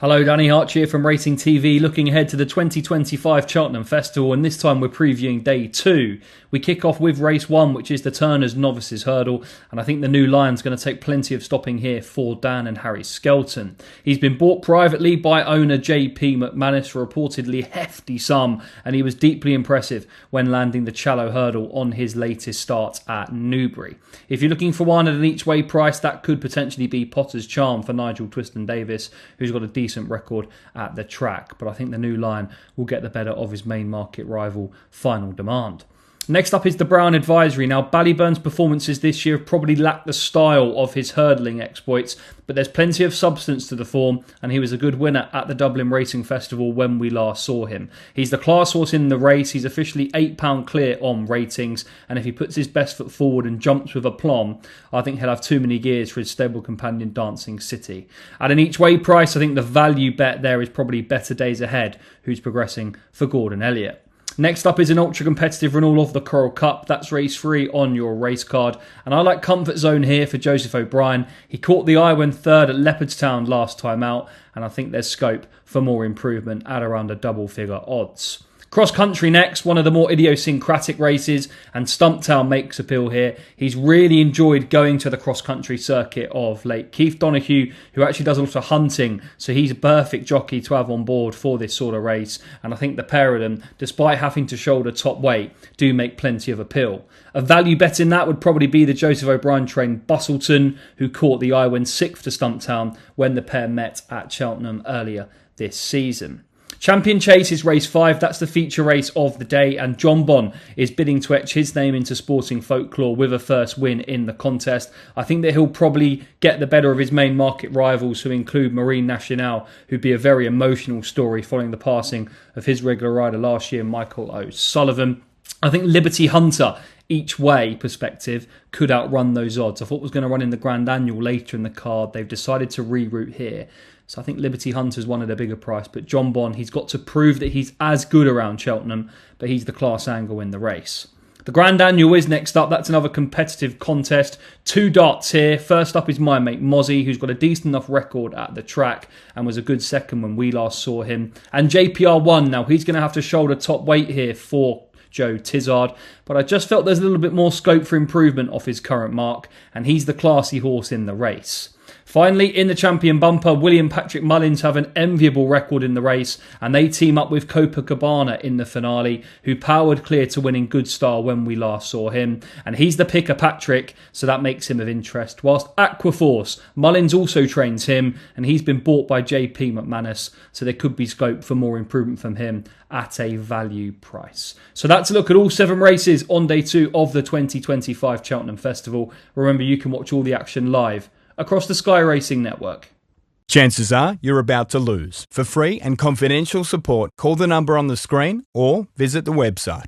Hello, Danny Arch here from Racing TV, looking ahead to the 2025 Cheltenham Festival, and this time we're previewing day 2. We kick off with race 1, which is the Turners Novices Hurdle, and I think the new Lion's going to take plenty of stopping here for Dan and Harry Skelton. He's been bought privately by owner JP McManus for a reportedly hefty sum, and he was deeply impressive when landing the Challow Hurdle on his latest start at Newbury. If you're looking for one at an each-way price, that could potentially be Potter's Charm for Nigel Twiston-Davis, who's got a decent record at the track, but I think the new Lion will get the better of his main market rival Final Demand. Next up is the Brown Advisory. Now, Ballyburn's performances this year have probably lacked the style of his hurdling exploits, but there's plenty of substance to the form, and he was a good winner at the Dublin Racing Festival when we last saw him. He's the class horse in the race. He's officially £8 clear on ratings, and if he puts his best foot forward and jumps with aplomb, I think he'll have too many gears for his stable companion Dancing City. At an each-way price, I think the value bet there is probably Better Days Ahead, who's progressing for Gordon Elliott. Next up is an ultra-competitive renewal of the Coral Cup. That's race 3 on your race card. And I like Comfort Zone here for Joseph O'Brien. He caught the eye when third at Leopardstown last time out, and I think there's scope for more improvement at around a double-figure odds. Cross country next, one of the more idiosyncratic races, and Stumptown makes appeal here. He's really enjoyed going to the cross country circuit of late. Keith Donoghue, who actually does a lot of hunting, so he's a perfect jockey to have on board for this sort of race. And I think the pair of them, despite having to shoulder top weight, do make plenty of appeal. A value bet in that would probably be the Joseph O'Brien trained Bustleton, who caught the eye when 6th to Stumptown when the pair met at Cheltenham earlier this season. Champion Chase is race 5, that's the feature race of the day, and John Bon is bidding to etch his name into sporting folklore with a first win in the contest. I think that he'll probably get the better of his main market rivals, who include Marine Nationale, who'd be a very emotional story following the passing of his regular rider last year, Michael O'Sullivan. I think Liberty Hunter, each way perspective, could outrun those odds. I thought it was going to run in the Grand Annual later in the card. They've decided to reroute here. So I think Liberty Hunter's one at a bigger price. But John Bon, he's got to prove that he's as good around Cheltenham, but he's the class angle in the race. The Grand Annual is next up. That's another competitive contest. 2 darts here. First up is my mate Mozzie, who's got a decent enough record at the track and was a good second when we last saw him. And JPR1, now he's going to have to shoulder top weight here for Joe Tizard, but I just felt there's a little bit more scope for improvement off his current mark, and he's the classy horse in the race. Finally, in the champion bumper, William Patrick Mullins have an enviable record in the race, and they team up with Copacabana in the finale, who powered clear to win in good style when we last saw him. And he's the picker Patrick, so that makes him of interest. Whilst Aquaforce, Mullins also trains him, and he's been bought by JP McManus, so there could be scope for more improvement from him at a value price. So that's a look at all 7 races on day 2 of the 2025 Cheltenham Festival. Remember, you can watch all the action live across the Sky Racing network. Chances are you're about to lose. For free and confidential support, call the number on the screen or visit the website.